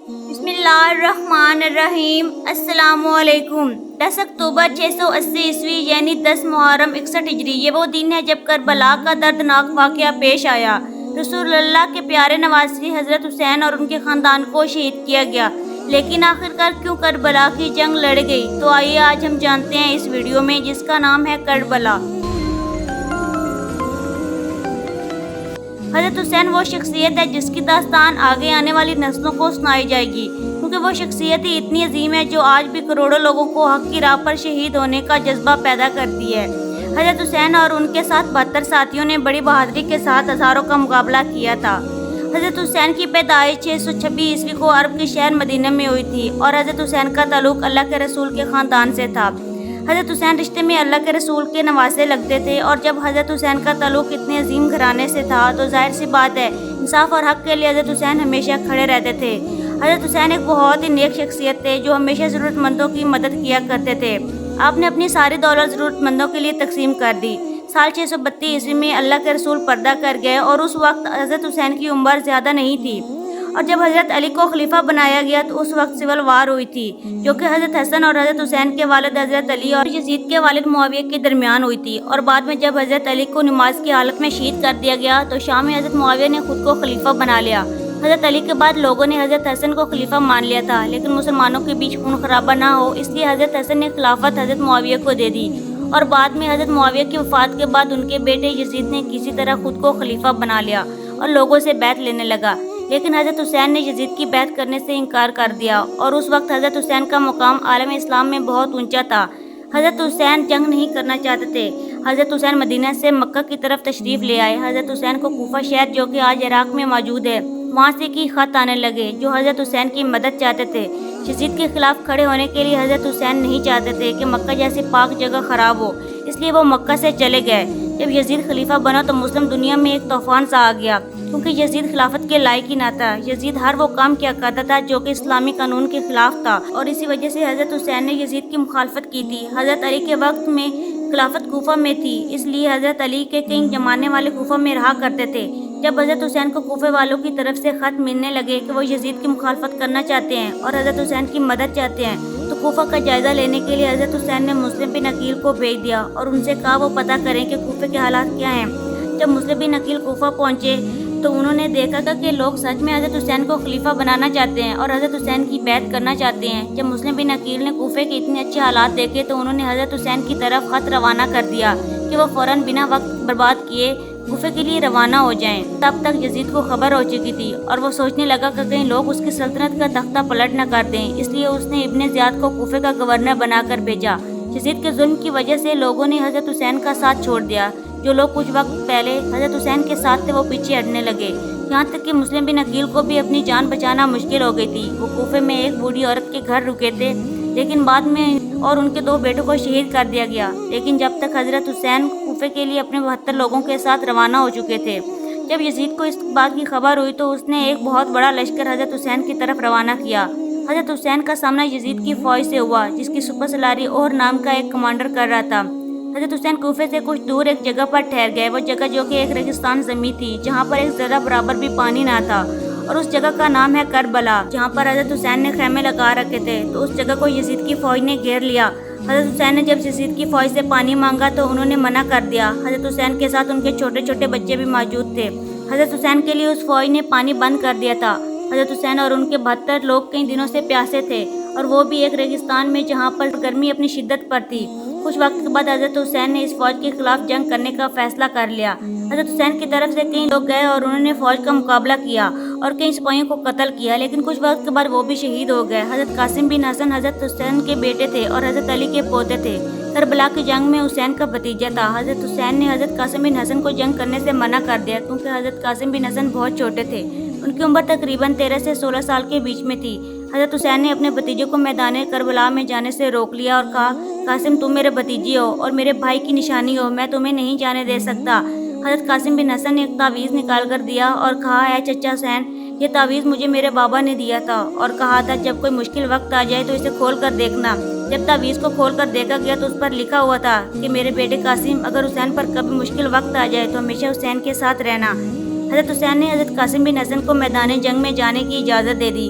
بسم اللہ الرحمن الرحیم۔ السلام علیکم۔ 10 اکتوبر 680 عیسوی یعنی 10 محرم 61 ہجری، یہ وہ دن ہے جب کربلا کا دردناک واقعہ پیش آیا۔ رسول اللہ کے پیارے نواسری حضرت حسین اور ان کے خاندان کو شہید کیا گیا، لیکن آخرکار کیوں کربلا کی جنگ لڑ گئی؟ تو آئیے آج ہم جانتے ہیں اس ویڈیو میں، جس کا نام ہے کربلا۔ حضرت حسین وہ شخصیت ہے جس کی داستان آگے آنے والی نسلوں کو سنائی جائے گی، کیونکہ وہ شخصیت ہی اتنی عظیم ہے جو آج بھی کروڑوں لوگوں کو حق کی راہ پر شہید ہونے کا جذبہ پیدا کرتی ہے۔ حضرت حسین اور ان کے ساتھ 72 ساتھیوں نے بڑی بہادری کے ساتھ ہزاروں کا مقابلہ کیا تھا۔ حضرت حسین کی پیدائش 626 عیسوی کو عرب کے شہر مدینہ میں ہوئی تھی، اور حضرت حسین کا تعلق اللہ کے رسول کے خاندان سے تھا۔ حضرت حسین رشتے میں اللہ کے رسول کے نواسے لگتے تھے، اور جب حضرت حسین کا تعلق اتنے عظیم گھرانے سے تھا تو ظاہر سی بات ہے انصاف اور حق کے لیے حضرت حسین ہمیشہ کھڑے رہتے تھے۔ حضرت حسین ایک بہت ہی نیک شخصیت تھے جو ہمیشہ ضرورت مندوں کی مدد کیا کرتے تھے۔ آپ نے اپنی ساری دولت ضرورت مندوں کے لیے تقسیم کر دی۔ سال 632 عیسوی میں اللہ کے رسول پردہ کر گئے، اور اس وقت حضرت حسین کی عمر زیادہ نہیں تھی، اور جب حضرت علی کو خلیفہ بنایا گیا تو اس وقت سول وار ہوئی تھی، جو کہ حضرت حسن اور حضرت حسین کے والد حضرت علی اور یزید کے والد معاویہ کے درمیان ہوئی تھی۔ اور بعد میں جب حضرت علی کو نماز کی حالت میں شہید کر دیا گیا تو شام میں حضرت معاویہ نے خود کو خلیفہ بنا لیا۔ حضرت علی کے بعد لوگوں نے حضرت حسن کو خلیفہ مان لیا تھا، لیکن مسلمانوں کے بیچ خون خرابہ نہ ہو، اس لیے حضرت حسن نے خلافت حضرت معاویہ کو دے دی، اور بعد میں حضرت معاویہ کی وفات کے بعد ان کے بیٹے یزید نے کسی طرح خود کو خلیفہ بنا لیا اور لوگوں سے بیعت لینے لگا، لیکن حضرت حسین نے یزید کی بیعت کرنے سے انکار کر دیا، اور اس وقت حضرت حسین کا مقام عالم اسلام میں بہت اونچا تھا۔ حضرت حسین جنگ نہیں کرنا چاہتے تھے۔ حضرت حسین مدینہ سے مکہ کی طرف تشریف لے آئے۔ حضرت حسین کو کوفہ شہر، جو کہ آج عراق میں موجود ہے، وہاں سے کی خط آنے لگے جو حضرت حسین کی مدد چاہتے تھے۔ یزید کے خلاف کھڑے ہونے کے لیے حضرت حسین نہیں چاہتے تھے کہ مکہ جیسی پاک جگہ خراب ہو، اس لیے وہ مکہ سے چلے گئے۔ جب یزید خلیفہ بنا تو مسلم دنیا میں ایک طوفان سا آ گیا، کیونکہ یزید خلافت کے لائق ہی نہ تھا۔ یزید ہر وہ کام کیا کرتا تھا جو کہ اسلامی قانون کے خلاف تھا، اور اسی وجہ سے حضرت حسین نے یزید کی مخالفت کی تھی۔ حضرت علی کے وقت میں خلافت کوفہ میں تھی، اس لیے حضرت علی کے کئی جمانے والے کوفہ میں رہا کرتے تھے۔ جب حضرت حسین کو کوفے والوں کی طرف سے خط ملنے لگے کہ وہ یزید کی مخالفت کرنا چاہتے ہیں اور حضرت حسین کی مدد چاہتے ہیں، تو کوفہ کا جائزہ لینے کے لیے حضرت حسین نے مسلم بن عقیل کو بھیج دیا اور ان سے کہا وہ پتہ کریں کہ کوفے کے حالات کیا ہیں۔ جب مسلم بن عقیل کوفہ پہنچے تو انہوں نے دیکھا کہ لوگ سچ میں حضرت حسین کو خلیفہ بنانا چاہتے ہیں اور حضرت حسین کی بیعت کرنا چاہتے ہیں۔ جب مسلم بن عقیل نے کوفے کے اتنے اچھے حالات دیکھے تو انہوں نے حضرت حسین کی طرف خط روانہ کر دیا کہ وہ فوراً بنا وقت برباد کیے کوفے کے لیے روانہ ہو جائیں۔ تب تک یزید کو خبر ہو چکی تھی، اور وہ سوچنے لگا کہ کہیں لوگ اس کی سلطنت کا تختہ پلٹ نہ کر دیں، اس لیے اس نے ابن زیاد کو کوفے کا گورنر بنا کر بھیجا۔ یزید کے ظلم کی وجہ سے لوگوں نے حضرت حسین کا ساتھ چھوڑ دیا۔ جو لوگ کچھ وقت پہلے حضرت حسین کے ساتھ تھے وہ پیچھے ہٹنے لگے، یہاں تک کہ مسلم بن عقیل کو بھی اپنی جان بچانا مشکل ہو گئی تھی۔ وہ کوفے میں ایک بوڑھی عورت کے گھر رکے تھے، لیکن بعد میں اور ان کے 2 بیٹوں کو شہید کر دیا گیا، لیکن جب تک حضرت حسین کوفے کے لیے اپنے 72 لوگوں کے ساتھ روانہ ہو چکے تھے۔ جب یزید کو اس بات کی خبر ہوئی تو اس نے ایک بہت بڑا لشکر حضرت حسین کی طرف روانہ کیا۔ حضرت حسین کا سامنا یزید کی فوج سے ہوا، جس کی سپر سالاری اور نام کا ایک کمانڈر کر رہا تھا۔ حضرت حسین کوفے سے کچھ دور ایک جگہ پر ٹھہر گئے، وہ جگہ جو کہ ایک ریگستان زمین تھی، جہاں پر ایک ذرہ برابر بھی پانی نہ تھا، اور اس جگہ کا نام ہے کربلا، جہاں پر حضرت حسین نے خیمے لگا رکھے تھے۔ تو اس جگہ کو یزید کی فوج نے گھیر لیا۔ حضرت حسین نے جب یزید کی فوج سے پانی مانگا تو انہوں نے منع کر دیا۔ حضرت حسین کے ساتھ ان کے چھوٹے چھوٹے بچے بھی موجود تھے۔ حضرت حسین کے لیے اس فوج نے پانی بند کر دیا تھا۔ حضرت حسین اور ان کے 72 لوگ کئی دنوں سے پیاسے تھے، اور وہ بھی ایک ریگستان میں جہاں پر گرمی اپنی شدت پر تھی۔ کچھ وقت کے بعد حضرت حسین نے اس فوج کے خلاف جنگ کرنے کا فیصلہ کر لیا۔ حضرت حسین کی طرف سے کئی لوگ گئے اور انہوں نے فوج کا مقابلہ کیا اور کئی سپاہیوں کو قتل کیا، لیکن کچھ وقت کے بعد وہ بھی شہید ہو گئے۔ حضرت قاسم بن حسن حضرت حسین کے بیٹے تھے اور حضرت علی کے پوتے تھے۔ کربلا کی جنگ میں حسین کا بھتیجا تھا۔ حضرت حسین نے حضرت قاسم بن حسن کو جنگ کرنے سے منع کر دیا، کیونکہ حضرت قاسم بن حسن بہت چھوٹے تھے، ان کی عمر تقریباً 13 سے 16 سال کے بیچ میں تھی۔ حضرت حسین نے اپنے بھتیجے کو میدان کربلا میں جانے سے روک لیا اور کہا، قاسم تم میرے بھتیجے ہو اور میرے بھائی کی نشانی ہو، میں تمہیں نہیں جانے دے سکتا۔ حضرت قاسم بن حسن نے ایک تعویذ نکال کر دیا اور کہا، اے چچا حسین، یہ تعویذ مجھے میرے بابا نے دیا تھا اور کہا تھا جب کوئی مشکل وقت آ جائے تو اسے کھول کر دیکھنا۔ جب تعویذ کو کھول کر دیکھا گیا تو اس پر لکھا ہوا تھا کہ میرے بیٹے قاسم، اگر حسین پر کبھی مشکل وقت آ جائے تو ہمیشہ حسین کے ساتھ رہنا۔ حضرت حسین نے حضرت قاسم بن حسن کو میدان جنگ میں جانے کی اجازت دے دی،